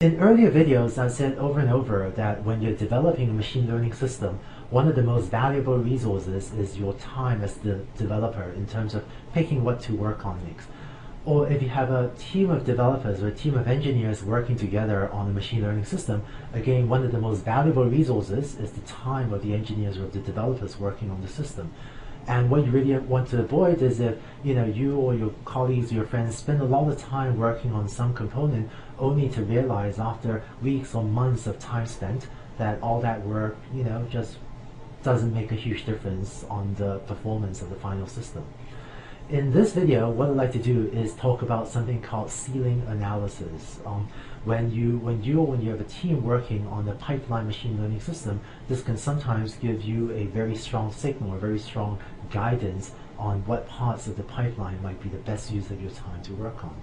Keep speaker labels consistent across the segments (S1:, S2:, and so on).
S1: In earlier videos, I've said over and over that when you're developing a machine learning system, one of the most valuable resources is your time as the developer in terms of picking what to work on next. Or if you have a team of developers or a team of engineers working together on a machine learning system, again, one of the most valuable resources is the time of the engineers or the developers working on the system. And what you really want to avoid is if you or your colleagues, your friends spend a lot of time working on some component only to realize after weeks or months of time spent that all that work just doesn't make a huge difference on the performance of the final system. In this video, what I'd like to do is talk about something called ceiling analysis. When you have a team working on a pipeline machine learning system, this can sometimes give you a very strong signal, a very strong guidance on what parts of the pipeline might be the best use of your time to work on.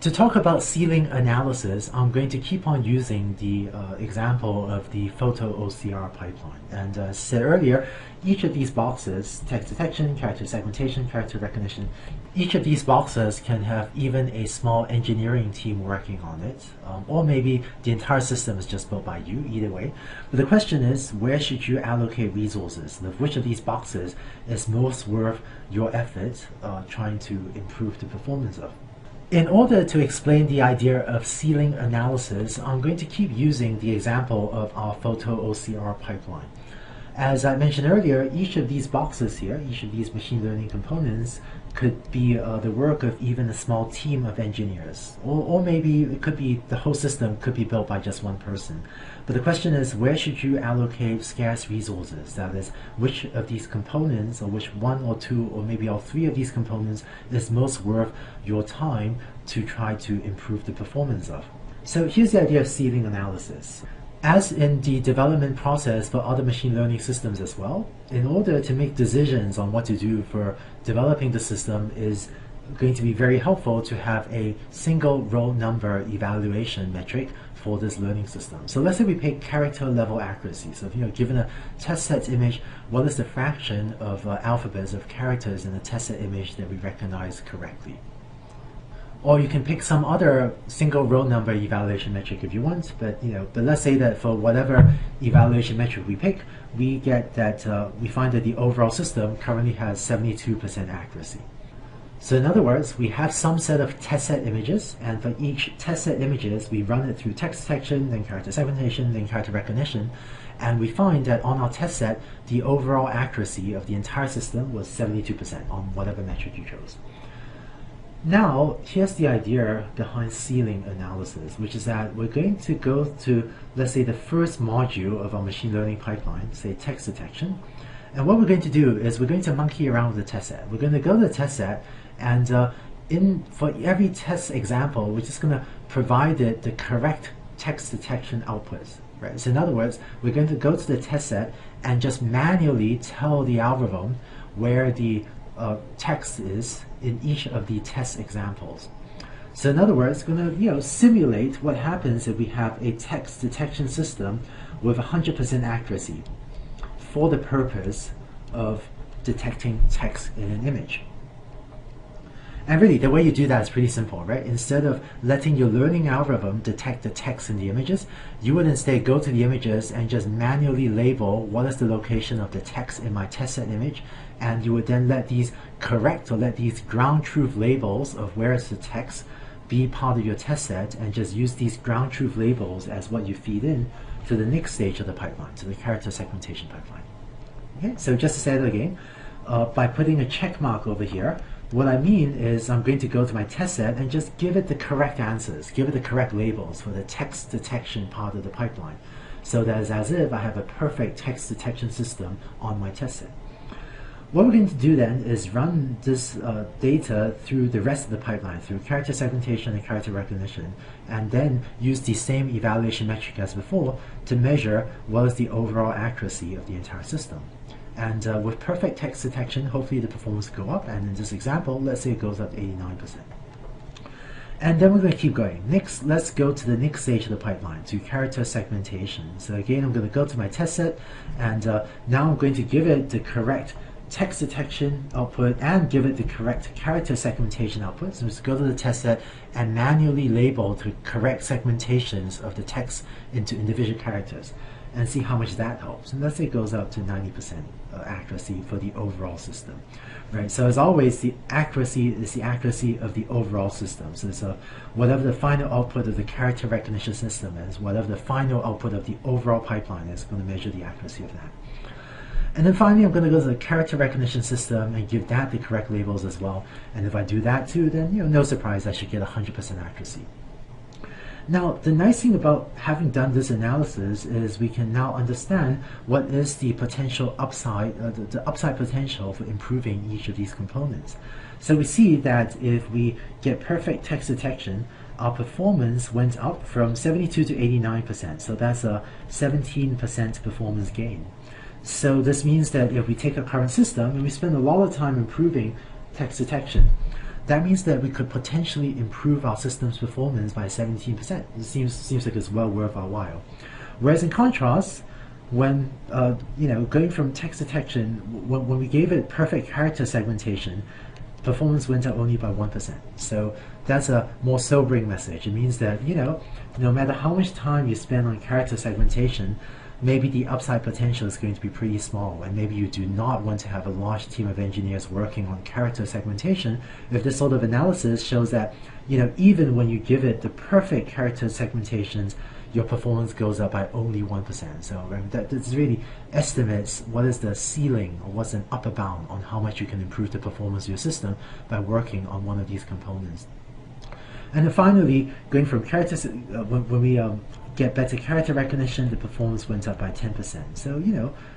S1: To talk about ceiling analysis, I'm going to keep on using the example of the photo OCR pipeline. And as said earlier, each of these boxes, text detection, character segmentation, character recognition, each of these boxes can have even a small engineering team working on it, or maybe the entire system is just built by you, either way. But the question is, where should you allocate resources? And which of these boxes is most worth your effort trying to improve the performance of? In order to explain the idea of ceiling analysis, I'm going to keep using the example of our photo OCR pipeline. As I mentioned earlier, each of these boxes here, each of these machine learning components could be the work of even a small team of engineers, or maybe it could be the whole system could be built by just one person. But the question is, where should you allocate scarce resources? That is, which of these components, or which one or two, or maybe all three of these components is most worth your time to try to improve the performance of? So here's the idea of ceiling analysis. As in the development process for other machine learning systems as well, in order to make decisions on what to do for developing the system is going to be very helpful to have a single row number evaluation metric for this learning system. So let's say we pick character level accuracy. So given a test set image, what is the fraction of alphabets of characters in the test set image that we recognize correctly? Or you can pick some other single row number evaluation metric if you want, but let's say that for whatever evaluation metric we pick, we get that we find that the overall system currently has 72% accuracy. So in other words, we have some set of test set images, and for each test set images, we run it through text detection, then character segmentation, then character recognition, and we find that on our test set, the overall accuracy of the entire system was 72% on whatever metric you chose. Now, here's the idea behind ceiling analysis, which is that we're going to go to, let's say, the first module of our machine learning pipeline, say text detection. And what we're going to do is we're going to monkey around with the test set. We're going to go to the test set, and for every test example, we're just going to provide it the correct text detection outputs. Right? So in other words, we're going to go to the test set and just manually tell the algorithm where the text is in each of the test examples. So in other words, it's going to simulate what happens if we have a text detection system with 100% accuracy for the purpose of detecting text in an image. And really, the way you do that is pretty simple, right? Instead of letting your learning algorithm detect the text in the images, you would instead go to the images and just manually label what is the location of the text in my test set image, and you would then let these correct or let these ground truth labels of where is the text be part of your test set, and just use these ground truth labels as what you feed in to the next stage of the pipeline, to the character segmentation pipeline. Okay, so just to say that again, by putting a check mark over here, what I mean is I'm going to go to my test set and just give it the correct answers, give it the correct labels for the text detection part of the pipeline. So that is as if I have a perfect text detection system on my test set. What we're going to do then is run this data through the rest of the pipeline, through character segmentation and character recognition, and then use the same evaluation metric as before to measure what is the overall accuracy of the entire system. And with perfect text detection, hopefully the performance will go up, and in this example, let's say it goes up 89%. And then we're going to keep going. Next, let's go to the next stage of the pipeline, to character segmentation. So again, I'm going to go to my test set, and now I'm going to give it the correct text detection output and give it the correct character segmentation output. So let's go to the test set and manually label the correct segmentations of the text into individual characters and see how much that helps. And let's say it goes up to 90% accuracy for the overall system. Right, so as always, the accuracy is the accuracy of the overall system. So whatever the final output of the character recognition system is, whatever the final output of the overall pipeline is, going to measure the accuracy of that. And then finally, I'm going to go to the character recognition system and give that the correct labels as well. And if I do that too, then no surprise, I should get 100% accuracy. Now, the nice thing about having done this analysis is we can now understand what is the potential upside, the upside potential for improving each of these components. So we see that if we get perfect text detection, our performance went up from 72 to 89%. So that's a 17% performance gain. So this means that if we take a current system and we spend a lot of time improving text detection, that means that we could potentially improve our system's performance by 17%. It seems like it's well worth our while. Whereas in contrast, when going from text detection, when we gave it perfect character segmentation, performance went up only by 1%. So that's a more sobering message. It means that no matter how much time you spend on character segmentation, maybe the upside potential is going to be pretty small, and maybe you do not want to have a large team of engineers working on character segmentation if this sort of analysis shows that even when you give it the perfect character segmentations, your performance goes up by only 1%. So that really estimates what is the ceiling or what's an upper bound on how much you can improve the performance of your system by working on one of these components. And then finally, going from character, when we get better character recognition, the performance went up by 10%. So,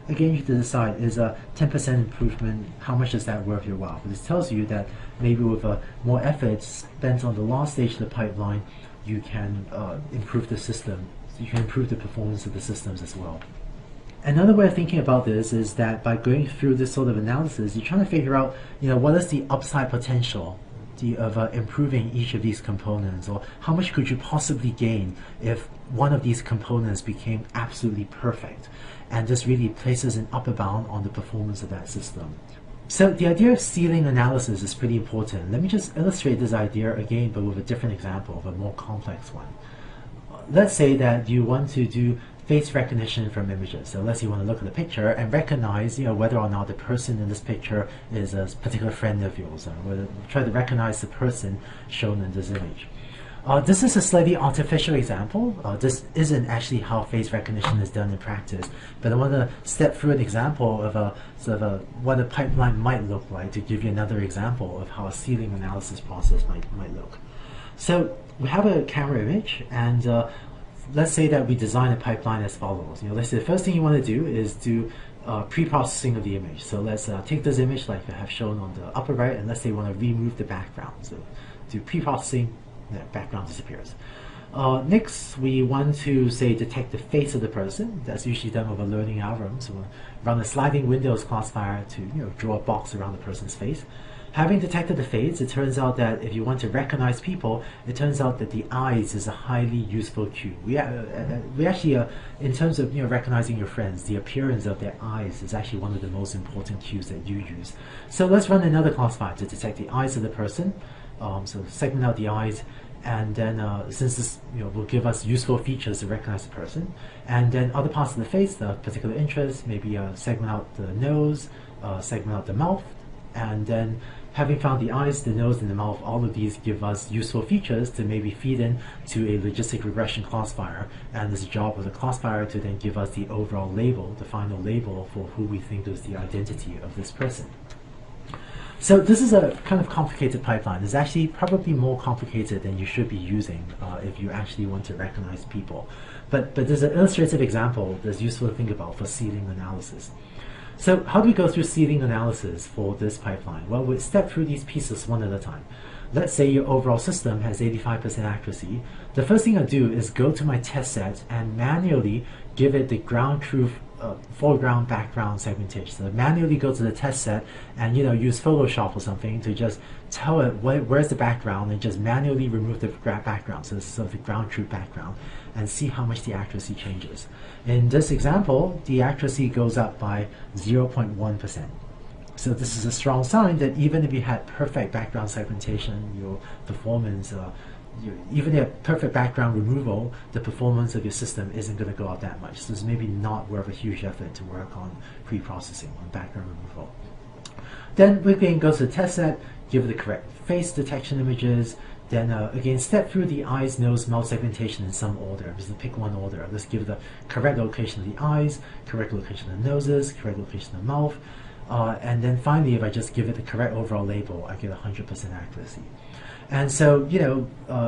S1: again, you have to decide, is a 10% improvement, how much is that worth your while? But this tells you that maybe with more effort spent on the last stage of the pipeline, you can improve the system. You can improve the performance of the systems as well. Another way of thinking about this is that by going through this sort of analysis, you're trying to figure out, what is the upside potential of improving each of these components, or how much could you possibly gain if one of these components became absolutely perfect, and this really places an upper bound on the performance of that system. So the idea of ceiling analysis is pretty important. Let me just illustrate this idea again, but with a different example of a more complex one. Let's say that you want to do face recognition from images. So let's say you want to look at the picture and recognize, whether or not the person in this picture is a particular friend of yours, or try to recognize the person shown in this image. This is a slightly artificial example. This isn't actually how face recognition is done in practice, but I want to step through an example of what a pipeline might look like to give you another example of how a ceiling analysis process might look. So we have a camera image, and let's say that we design a pipeline as follows. Let's say the first thing you want to do is do pre-processing of the image. So let's take this image like I have shown on the upper right, and let's say we want to remove the background. So do pre-processing, the background disappears. Next, we want to, say, detect the face of the person. That's usually done with a learning algorithm. So we'll run a sliding windows classifier to draw a box around the person's face. Having detected the face, it turns out that if you want to recognize people, it turns out that the eyes is a highly useful cue. We actually, in terms of recognizing your friends, the appearance of their eyes is actually one of the most important cues that you use. So let's run another classifier to detect the eyes of the person. So segment out the eyes, and then since this will give us useful features to recognize the person, and then other parts of the face, the particular interest, maybe segment out the nose, segment out the mouth, and then having found the eyes, the nose, and the mouth, all of these give us useful features to maybe feed in to a logistic regression classifier, and it's the job of the classifier to then give us the overall label, the final label for who we think is the identity of this person. So this is a kind of complicated pipeline. It's actually probably more complicated than you should be using if you actually want to recognize people. But there's an illustrative example that's useful to think about for ceiling analysis. So how do we go through ceiling analysis for this pipeline? Well, we'll step through these pieces one at a time. Let's say your overall system has 85% accuracy. The first thing I do is go to my test set and manually give it the ground truth foreground background segmentation. So manually go to the test set and use Photoshop or something to just tell it where's the background, and just manually remove the background, so this is the ground truth background, and see how much the accuracy changes. In this example, the accuracy goes up by 0.1%. So this is a strong sign that even if you had perfect background segmentation, your performance, even if you have perfect background removal, the performance of your system isn't going to go up that much. So it's maybe not worth a huge effort to work on pre-processing, on background removal. Then we can go to the test set, give it the correct face detection images, then again step through the eyes, nose, mouth segmentation in some order. Just pick one order. Let's give the correct location of the eyes, correct location of the noses, correct location of the mouth, and then finally if I just give it the correct overall label, I get 100% accuracy. And so,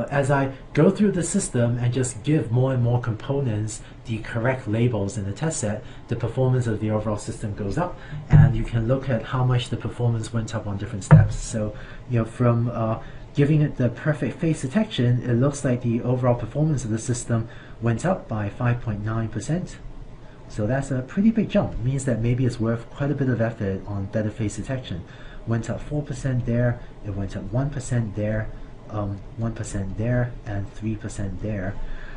S1: as I go through the system and just give more and more components the correct labels in the test set, the performance of the overall system goes up, and you can look at how much the performance went up on different steps. So, from giving it the perfect face detection, it looks like the overall performance of the system went up by 5.9%. So that's a pretty big jump. It means that maybe it's worth quite a bit of effort on better face detection. Went up 4% there, it went up 1% there, 1% there, and 3% there.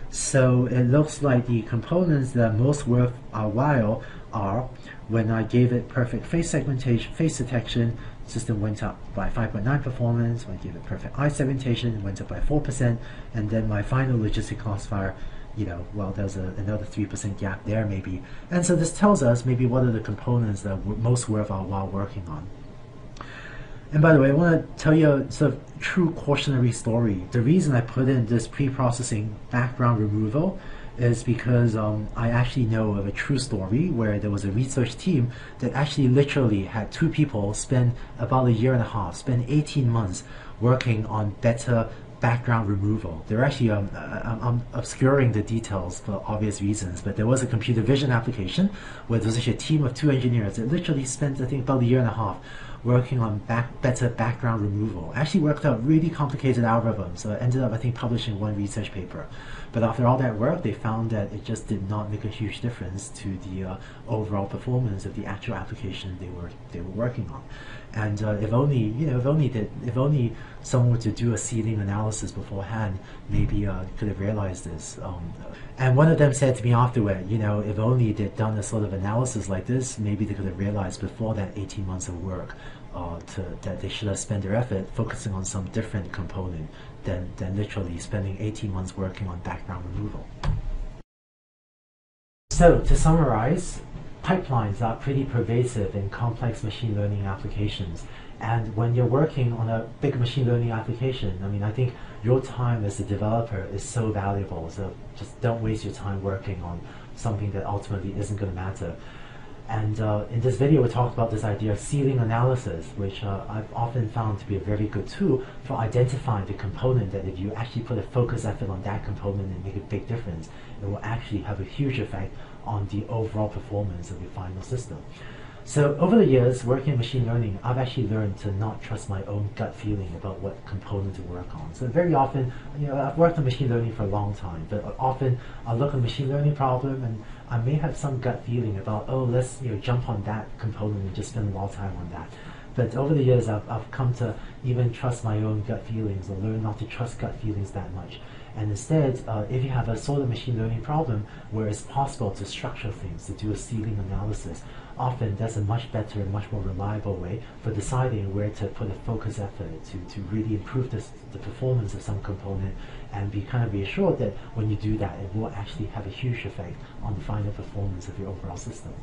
S1: So it looks like the components that are most worth our while are when I gave it perfect face segmentation, face detection, system went up by 5.9 performance. When I gave it perfect eye segmentation, it went up by 4%, and then my final logistic classifier, well, there's another 3% gap there maybe. And so this tells us maybe what are the components that are most worth our while working on. And by the way, I want to tell you a sort of true cautionary story. The reason I put in this pre-processing background removal is because I actually know of a true story where there was a research team that actually literally had 2 people spend about a year and a half, spend 18 months working on better background removal. They're actually, I'm obscuring the details for obvious reasons, but there was a computer vision application where there was actually a team of 2 engineers that literally spent, I think, about a year and a half working on better background removal. Actually worked out really complicated algorithms, so I ended up, I think, publishing 1 research paper. But after all that work, they found that it just did not make a huge difference to the overall performance of the actual application they were working on. And if only someone were to do a ceiling analysis beforehand, maybe could have realized this. And one of them said to me afterward, if only they'd done a sort of analysis like this, maybe they could have realized before that 18 months of work that they should have spent their effort focusing on some different component than literally spending 18 months working on background removal. So to summarize, pipelines are pretty pervasive in complex machine learning applications. And when you're working on a big machine learning application, I think your time as a developer is so valuable. So just don't waste your time working on something that ultimately isn't going to matter. And in this video, we talked about this idea of ceiling analysis, which I've often found to be a very good tool for identifying the component that if you actually put a focus effort on that component and make a big difference, it will actually have a huge effect on the overall performance of your final system. So over the years, working in machine learning, I've actually learned to not trust my own gut feeling about what component to work on. So very often, I've worked on machine learning for a long time, but often I'll look at a machine learning problem and I may have some gut feeling about, oh, let's jump on that component and just spend a lot of time on that. But over the years, I've come to even trust my own gut feelings, or learn not to trust gut feelings that much. And instead, if you have a sort of machine learning problem where it's possible to structure things, to do a ceiling analysis, often that's a much better and much more reliable way for deciding where to put a focus effort to really improve the performance of some component, and be kind of reassured that when you do that, it will actually have a huge effect on the final performance of your overall system.